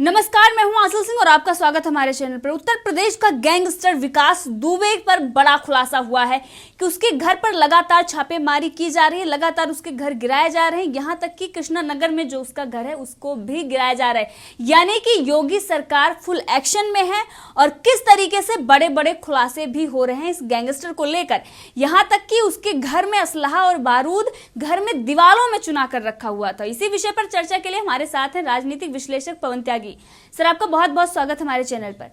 नमस्कार, मैं हूं आंचल सिंह और आपका स्वागत हमारे चैनल पर। उत्तर प्रदेश का गैंगस्टर विकास दुबे पर बड़ा खुलासा हुआ है कि उसके घर पर लगातार छापेमारी की जा रही है, लगातार उसके घर गिराए जा रहे हैं, यहां तक कि कृष्णा नगर में जो उसका घर है उसको भी गिराया जा रहा है। यानी कि योगी सरकार फुल एक्शन में है और किस तरीके से बड़े बड़े खुलासे भी हो रहे हैं इस गैंगस्टर को लेकर। यहां तक कि उसके घर में असलहा और बारूद घर में दीवारों में चुना कर रखा हुआ था। इसी विषय पर चर्चा के लिए हमारे साथ हैं राजनीतिक विश्लेषक पवन त्यागी। सर, आपका बहुत बहुत स्वागत हमारे चैनल पर।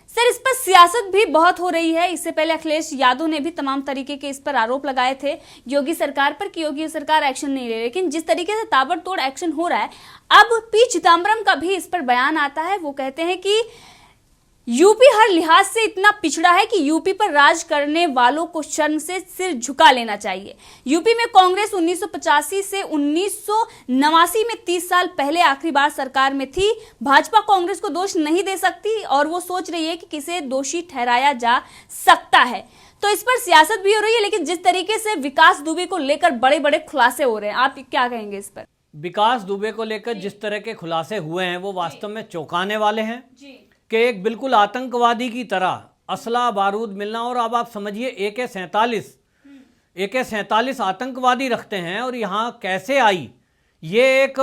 सर, इस पर सियासत भी बहुत हो रही है। इससे पहले अखिलेश यादव ने भी तमाम तरीके के इस पर आरोप लगाए थे योगी सरकार पर कि योगी सरकार एक्शन नहीं ले रही, लेकिन जिस तरीके से ताबड़तोड़ एक्शन हो रहा है, अब पी चिदम्बरम का भी इस पर बयान आता है। वो कहते हैं कि यूपी हर लिहाज से इतना पिछड़ा है कि यूपी पर राज करने वालों को शर्म से सिर झुका लेना चाहिए। यूपी में कांग्रेस 1985 से 1989 में 30 साल पहले आखिरी बार सरकार में थी। भाजपा कांग्रेस को दोष नहीं दे सकती और वो सोच रही है कि किसे दोषी ठहराया जा सकता है। तो इस पर सियासत भी हो रही है, लेकिन जिस तरीके से विकास दुबे को लेकर बड़े बड़े खुलासे हो रहे हैं, आप क्या कहेंगे इस पर? विकास दुबे को लेकर जिस तरह के खुलासे हुए हैं वो वास्तव में चौंकाने वाले हैं कि एक बिल्कुल आतंकवादी की तरह असला बारूद मिलना। और अब आप समझिए AK-47 आतंकवादी रखते हैं और यहाँ कैसे आई, ये एक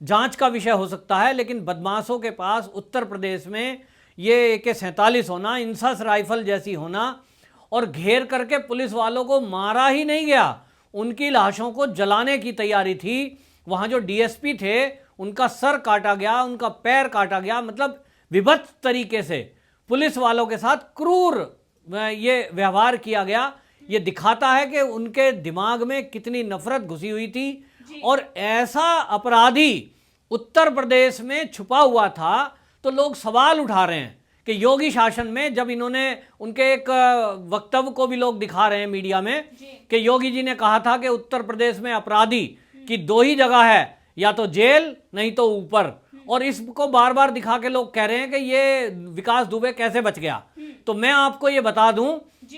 जांच का विषय हो सकता है। लेकिन बदमाशों के पास उत्तर प्रदेश में ये AK-47 होना, इंसास राइफल जैसी होना, और घेर करके पुलिस वालों को मारा ही नहीं गया, उनकी लाशों को जलाने की तैयारी थी। वहाँ जो DSP थे उनका सर काटा गया, उनका पैर काटा गया। मतलब विभत्स तरीके से पुलिस वालों के साथ क्रूर ये व्यवहार किया गया। ये दिखाता है कि उनके दिमाग में कितनी नफरत घुसी हुई थी। और ऐसा अपराधी उत्तर प्रदेश में छुपा हुआ था तो लोग सवाल उठा रहे हैं कि योगी शासन में, जब इन्होंने उनके एक वक्तव्य को भी लोग दिखा रहे हैं मीडिया में कि योगी जी ने कहा था कि उत्तर प्रदेश में अपराधी की दो ही जगह है, या तो जेल नहीं तो ऊपर। और इसको बार बार दिखा के लोग कह रहे हैं कि ये विकास दुबे कैसे बच गया। तो मैं आपको ये बता दूं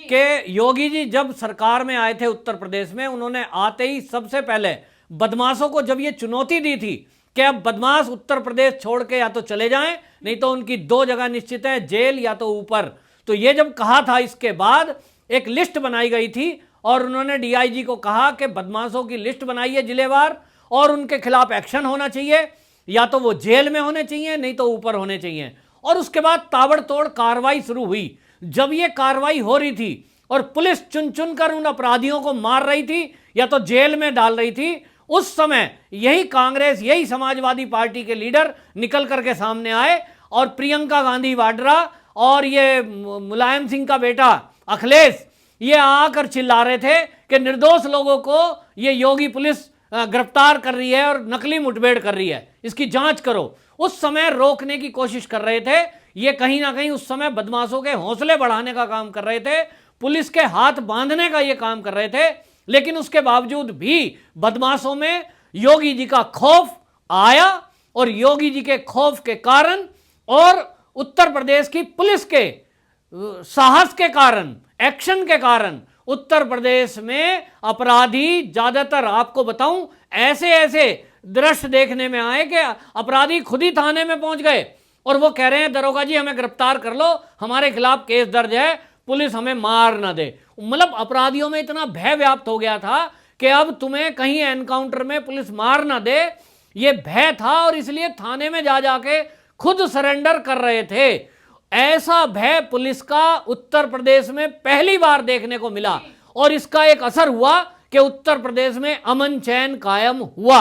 कि योगी जी जब सरकार में आए थे उत्तर प्रदेश में, उन्होंने आते ही सबसे पहले बदमाशों को जब ये चुनौती दी थी कि अब बदमाश उत्तर प्रदेश छोड़ के या तो चले जाएं, नहीं तो उनकी दो जगह निश्चित है, जेल या तो ऊपर। तो ये जब कहा था, इसके बाद एक लिस्ट बनाई गई थी और उन्होंने DIG को कहा कि बदमाशों की लिस्ट बनाइए जिलेवार और उनके खिलाफ एक्शन होना चाहिए, या तो वो जेल में होने चाहिए नहीं तो ऊपर होने चाहिए। और उसके बाद ताबड़तोड़ कार्रवाई शुरू हुई। जब ये कार्रवाई हो रही थी और पुलिस चुन चुन कर उन अपराधियों को मार रही थी या तो जेल में डाल रही थी, उस समय यही कांग्रेस, यही समाजवादी पार्टी के लीडर निकल करके सामने आए और प्रियंका गांधी वाड्रा और ये मुलायम सिंह का बेटा अखिलेश, ये आकर चिल्ला रहे थे कि निर्दोष लोगों को ये योगी पुलिस गिरफ्तार कर रही है और नकली मुठभेड़ कर रही है, इसकी जांच करो। उस समय रोकने की कोशिश कर रहे थे। ये कहीं ना कहीं उस समय बदमाशों के हौसले बढ़ाने का काम कर रहे थे, पुलिस के हाथ बांधने का ये काम कर रहे थे। लेकिन उसके बावजूद भी बदमाशों में योगी जी का खौफ आया और योगी जी के खौफ के कारण और उत्तर प्रदेश की पुलिस के साहस के कारण, एक्शन के कारण उत्तर प्रदेश में अपराधी ज्यादातर, आपको बताऊं, ऐसे ऐसे दृश्य देखने में आए कि अपराधी खुद ही थाने में पहुंच गए और वो कह रहे हैं दरोगा जी हमें गिरफ्तार कर लो, हमारे खिलाफ केस दर्ज है, पुलिस हमें मार ना दे। मतलब अपराधियों में इतना भय व्याप्त हो गया था कि अब तुम्हें कहीं एनकाउंटर में पुलिस मार ना दे, ये भय था। और इसलिए थाने में जा जाके खुद सरेंडर कर रहे थे। ऐसा भय पुलिस का उत्तर प्रदेश में पहली बार देखने को मिला और इसका एक असर हुआ कि उत्तर प्रदेश में अमन चैन कायम हुआ।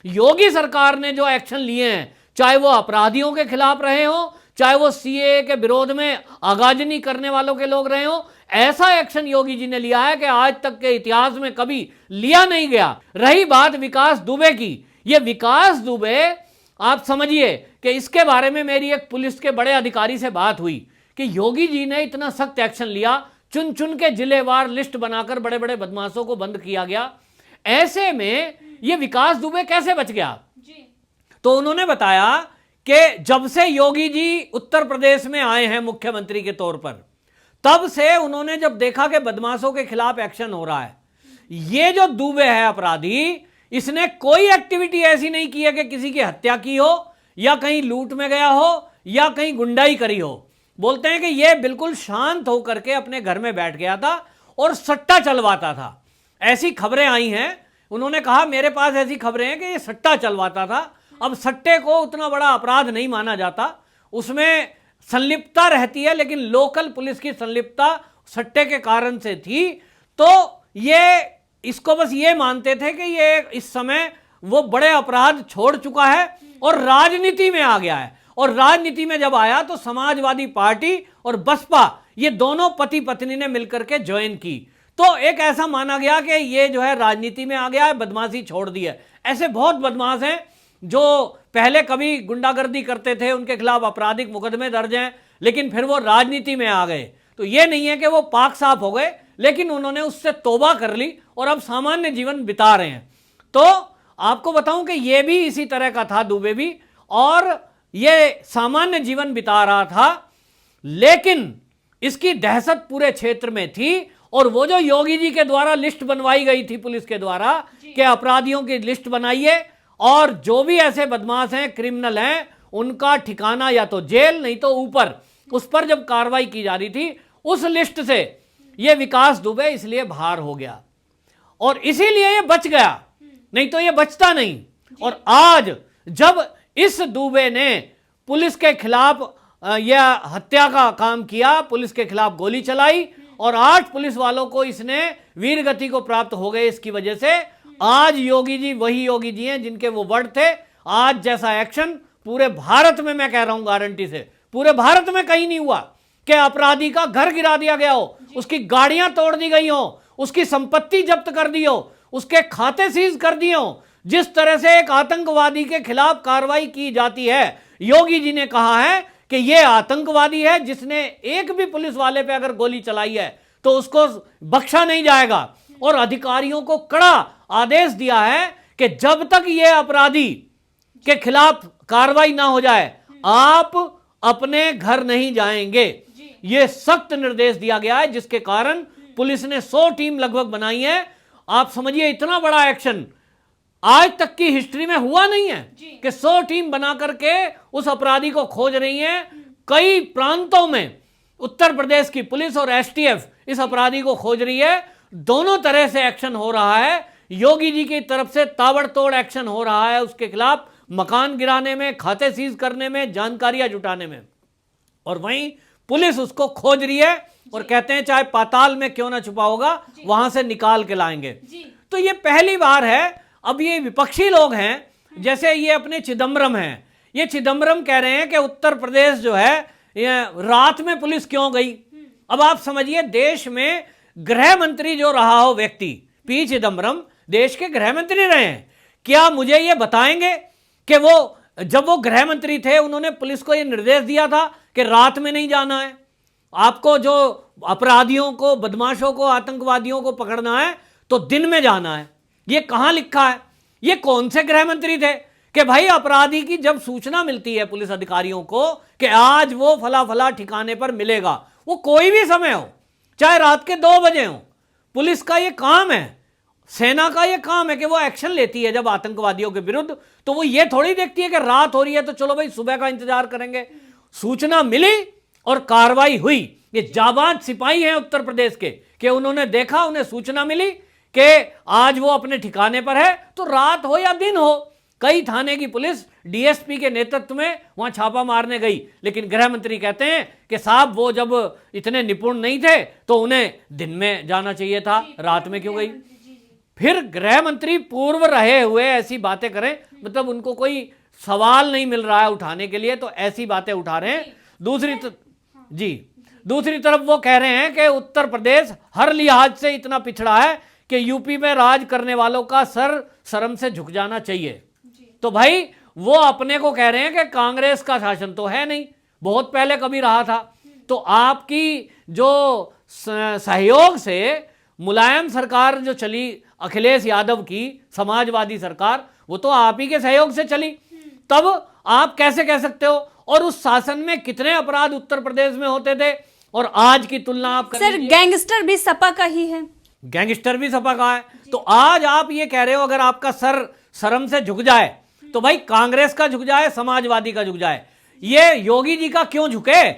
योगी सरकार ने जो एक्शन लिए हैं, चाहे वो अपराधियों के खिलाफ रहे हो, चाहे वो CAA के विरोध में आगाजनी करने वालों के लोग रहे हो, ऐसा एक्शन योगी जी ने लिया है कि आज तक के इतिहास में कभी लिया नहीं गया। रही बात विकास दुबे की, ये विकास दुबे, आप समझिए कि इसके बारे में मेरी एक पुलिस के बड़े अधिकारी से बात हुई कि योगी जी ने इतना सख्त एक्शन लिया, चुन चुन के जिलेवार लिस्ट बनाकर बड़े बड़े बदमाशों को बंद किया गया। ऐसे में ये विकास दुबे कैसे बच गया? तो उन्होंने बताया कि जब से योगी जी उत्तर प्रदेश में आए हैं मुख्यमंत्री के तौर पर, तब से उन्होंने जब देखा कि बदमाशों के खिलाफ एक्शन हो रहा है, ये जो दुबे है अपराधी, इसने कोई एक्टिविटी ऐसी नहीं की है कि किसी की हत्या की हो या कहीं लूट में गया हो या कहीं गुंडाई करी हो। बोलते हैं कि ये बिल्कुल शांत होकर के अपने घर में बैठ गया था और सट्टा चलवाता था। ऐसी खबरें आई हैं, उन्होंने कहा मेरे पास ऐसी खबरें हैं कि ये सट्टा चलवाता था। अब सट्टे को उतना बड़ा अपराध नहीं माना जाता, उसमें संलिप्तता रहती है, लेकिन लोकल पुलिस की संलिप्तता सट्टे के कारण से थी। तो ये इसको बस ये मानते थे कि ये इस समय वो बड़े अपराध छोड़ चुका है और राजनीति में आ गया है। और राजनीति में जब आया तो समाजवादी पार्टी और बसपा ये दोनों पति पत्नी ने मिलकर के ज्वाइन की। तो एक ऐसा माना गया कि ये जो है राजनीति में आ गया है, बदमाशी छोड़ दी है। ऐसे बहुत बदमाश हैं जो पहले कभी गुंडागर्दी करते थे, उनके खिलाफ आपराधिक मुकदमे दर्ज हैं, लेकिन फिर वो राजनीति में आ गए। तो ये नहीं है कि वो पाक साफ हो गए, लेकिन उन्होंने उससे तौबा कर ली और अब सामान्य जीवन बिता रहे हैं। तो आपको बताऊं कि ये भी इसी तरह का था, दुबे भी, और ये सामान्य जीवन बिता रहा था, लेकिन इसकी दहशत पूरे क्षेत्र में थी। और वो जो योगी जी के द्वारा लिस्ट बनवाई गई थी पुलिस के द्वारा कि अपराधियों की लिस्ट बनाइए और जो भी ऐसे बदमाश हैं, क्रिमिनल हैं, उनका ठिकाना या तो जेल नहीं तो ऊपर, उस पर जब कार्रवाई की जा रही थी, उस लिस्ट से ये विकास दुबे इसलिए बाहर हो गया और इसीलिए ये बच गया, नहीं तो ये बचता नहीं। और आज जब इस दुबे ने पुलिस के खिलाफ यह हत्या का काम किया, पुलिस के खिलाफ गोली चलाई और 8 पुलिस वालों को इसने वीरगति को प्राप्त हो गए, इसकी वजह से आज योगी जी वही योगी जी हैं जिनके वो वर्ड थे। आज जैसा एक्शन पूरे भारत में, मैं कह रहा हूं गारंटी से, पूरे भारत में कहीं नहीं हुआ कि अपराधी का घर गिरा दिया गया हो, उसकी गाड़ियां तोड़ दी गई हो, उसकी संपत्ति जब्त कर दी हो, उसके खाते सीज कर दिए हो। जिस तरह से एक आतंकवादी के खिलाफ कार्रवाई की जाती है, योगी जी ने कहा है कि यह आतंकवादी है, जिसने एक भी पुलिस वाले पे अगर गोली चलाई है तो उसको बख्शा नहीं जाएगा। और अधिकारियों को कड़ा आदेश दिया है कि जब तक यह अपराधी के खिलाफ कार्रवाई ना हो जाए, आप अपने घर नहीं जाएंगे। यह सख्त निर्देश दिया गया है, जिसके कारण पुलिस ने 100 टीम लगभग बनाई है। आप समझिए इतना बड़ा एक्शन आज तक की हिस्ट्री में हुआ नहीं है कि 100 टीम बना करके उस अपराधी को खोज रही है। कई प्रांतों में उत्तर प्रदेश की पुलिस और एसटीएफ इस अपराधी को खोज रही है। दोनों तरह से एक्शन हो रहा है। योगी जी की तरफ से ताबड़तोड़ एक्शन हो रहा है उसके खिलाफ, मकान गिराने में, खाते सीज करने में, जानकारियां जुटाने में, और वहीं पुलिस उसको खोज रही है और कहते हैं चाहे पाताल में क्यों ना छुपा होगा, वहां से निकाल के लाएंगे। तो ये पहली बार है। अब ये विपक्षी लोग हैं, जैसे ये अपने चिदम्बरम हैं, ये चिदम्बरम कह रहे हैं कि उत्तर प्रदेश जो है ये रात में पुलिस क्यों गई। अब आप समझिए, देश में गृह मंत्री जो रहा हो व्यक्ति, पी चिदम्बरम देश के गृह मंत्री रहे हैं, क्या मुझे ये बताएंगे कि वो जब वो गृह मंत्री थे उन्होंने पुलिस को ये निर्देश दिया था कि रात में नहीं जाना है, आपको जो अपराधियों को, बदमाशों को, आतंकवादियों को पकड़ना है तो दिन में जाना है। ये कहां लिखा है? ये कौन से गृह मंत्री थे कि भाई अपराधी की जब सूचना मिलती है पुलिस अधिकारियों को कि आज वो फला फला ठिकाने पर मिलेगा, वो कोई भी समय हो, चाहे रात के 2 बजे हो, पुलिस का ये काम है, सेना का ये काम है कि वो एक्शन लेती है जब आतंकवादियों के विरुद्ध। तो वो ये थोड़ी देखती है कि रात हो रही है तो चलो भाई सुबह का इंतजार करेंगे। सूचना मिली और कार्रवाई हुई। ये जाबाज सिपाही हैं उत्तर प्रदेश के कि उन्होंने देखा, उन्हें सूचना मिली कि आज वो अपने ठिकाने पर है, तो रात हो या दिन हो, कई थाने की पुलिस डीएसपी के नेतृत्व में वहां छापा मारने गई। लेकिन गृह मंत्री कहते हैं कि साहब वो जब इतने निपुण नहीं थे तो उन्हें दिन में जाना चाहिए था, रात में क्यों गई। फिर गृह मंत्री पूर्व रहे हुए ऐसी बातें करें, मतलब उनको कोई सवाल नहीं मिल रहा है उठाने के लिए, तो ऐसी बातें उठा रहे हैं। दूसरी तरफ वो कह रहे हैं कि उत्तर प्रदेश हर लिहाज से इतना पिछड़ा है कि यूपी में राज करने वालों का सर शर्म से झुक जाना चाहिए। तो भाई वो अपने को कह रहे हैं कि कांग्रेस का शासन तो है नहीं, बहुत पहले कभी रहा था। तो आपकी जो सहयोग से मुलायम सरकार जो चली, अखिलेश यादव की समाजवादी सरकार, वो तो आप ही के सहयोग से चली, तब आप कैसे कह सकते हो? और उस शासन में कितने अपराध उत्तर प्रदेश में होते थे और आज की तुलना आप कर सर, गैंगस्टर भी सपा का ही है, गैंगस्टर भी सपा का है। तो आज आप ये कह रहे हो अगर आपका सर शर्म से झुक जाए तो भाई कांग्रेस का झुक जाए, समाजवादी का झुक जाए, ये योगी जी का क्यों झुके?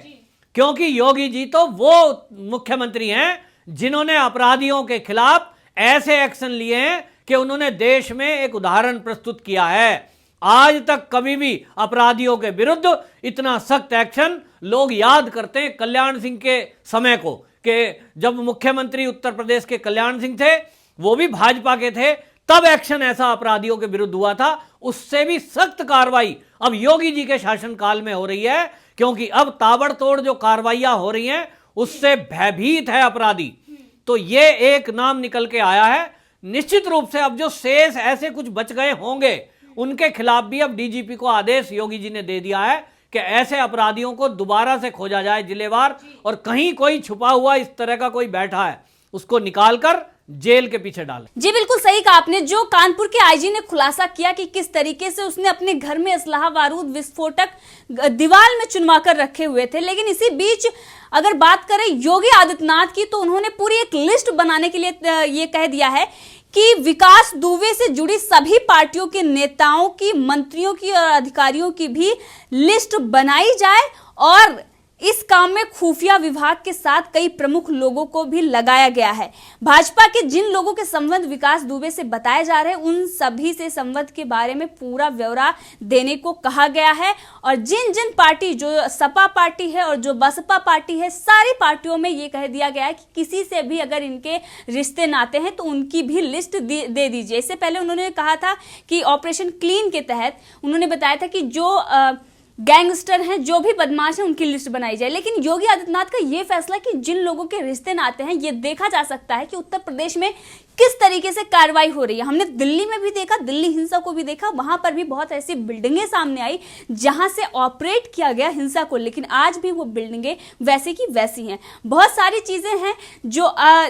क्योंकि योगी जी तो वो मुख्यमंत्री हैं जिन्होंने अपराधियों के खिलाफ ऐसे एक्शन लिए हैं कि उन्होंने देश में एक उदाहरण प्रस्तुत किया है। आज तक कभी भी अपराधियों के विरुद्ध इतना सख्त एक्शन, लोग याद करते हैं कल्याण सिंह के समय को, कि जब मुख्यमंत्री उत्तर प्रदेश के कल्याण सिंह थे, वो भी भाजपा के थे, तब एक्शन ऐसा अपराधियों के विरुद्ध हुआ था। उससे भी सख्त कार्रवाई अब योगी जी के शासनकाल में हो रही है, क्योंकि अब ताबड़तोड़ जो कार्रवाइयां हो रही हैं उससे भयभीत है अपराधी। तो ये एक नाम निकल के आया है। निश्चित रूप से अब जो शेष ऐसे कुछ बच गए होंगे उनके खिलाफ भी अब डीजीपी को आदेश योगी जी ने दे दिया है कि ऐसे अपराधियों को दोबारा से खोजा जाए जिलेवार, और कहीं कोई छुपा हुआ इस तरह का कोई बैठा है उसको निकालकर जेल के पीछे डालें। जी बिल्कुल सही कहा आपने। जो कानपुर के आईजी ने खुलासा किया कि किस तरीके से उसने अपने घर में असलाहा बारूद विस्फोटक दीवार में चुनवा कर रखे हुए थे, लेकिन इसी बीच अगर बात करें योगी आदित्यनाथ की, तो उन्होंने पूरी एक लिस्ट बनाने के लिए ये कह दिया है कि विकास दुबे से जुड़ी सभी पार्टियों के नेताओं की, मंत्रियों की और अधिकारियों की भी लिस्ट बनाई जाए, और इस काम में खुफिया विभाग के साथ कई प्रमुख लोगों को भी लगाया गया है। भाजपा के जिन लोगों के संबंध विकास दुबे से बताए जा रहे हैं उन सभी से संबंध के बारे में पूरा ब्यौरा देने को कहा गया है, और जिन जिन पार्टी, जो सपा पार्टी है और जो बसपा पार्टी है, सारी पार्टियों में ये कह दिया गया है कि किसी से भी अगर इनके रिश्ते नाते हैं तो उनकी भी लिस्ट दे दीजिए। इससे पहले उन्होंने कहा था कि ऑपरेशन क्लीन के तहत उन्होंने बताया था कि जो गैंगस्टर हैं, जो भी बदमाश हैं, उनकी लिस्ट बनाई जाए। लेकिन योगी आदित्यनाथ का यह फैसला कि जिन लोगों के रिश्ते नाते हैं, ये देखा जा सकता है कि उत्तर प्रदेश में किस तरीके से कार्रवाई हो रही है। हमने दिल्ली में भी देखा, दिल्ली हिंसा को भी देखा, वहां पर भी बहुत ऐसी बिल्डिंगें सामने आई जहां से ऑपरेट किया गया हिंसा को, लेकिन आज भी वो बिल्डिंगें वैसे की वैसी हैं। बहुत सारी चीजें हैं जो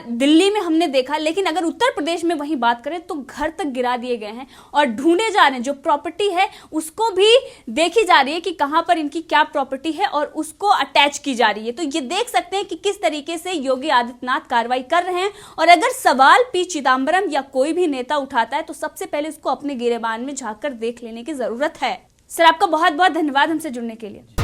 दिल्ली में हमने देखा, लेकिन अगर उत्तर प्रदेश में वही बात करें तो घर तक गिरा दिए गए हैं और ढूंढे जा रहे हैं। जो प्रॉपर्टी है उसको भी देखी जा रही है कि कहां पर इनकी क्या प्रॉपर्टी है और उसको अटैच की जा रही है। तो ये देख सकते हैं कि किस तरीके से योगी आदित्यनाथ कार्रवाई कर रहे हैं, और अगर सवाल पी चिदंबरम या कोई भी नेता उठाता है तो सबसे पहले उसको अपने गिरेबान में झांक कर देख लेने की जरूरत है। सर, आपका बहुत बहुत धन्यवाद हमसे जुड़ने के लिए।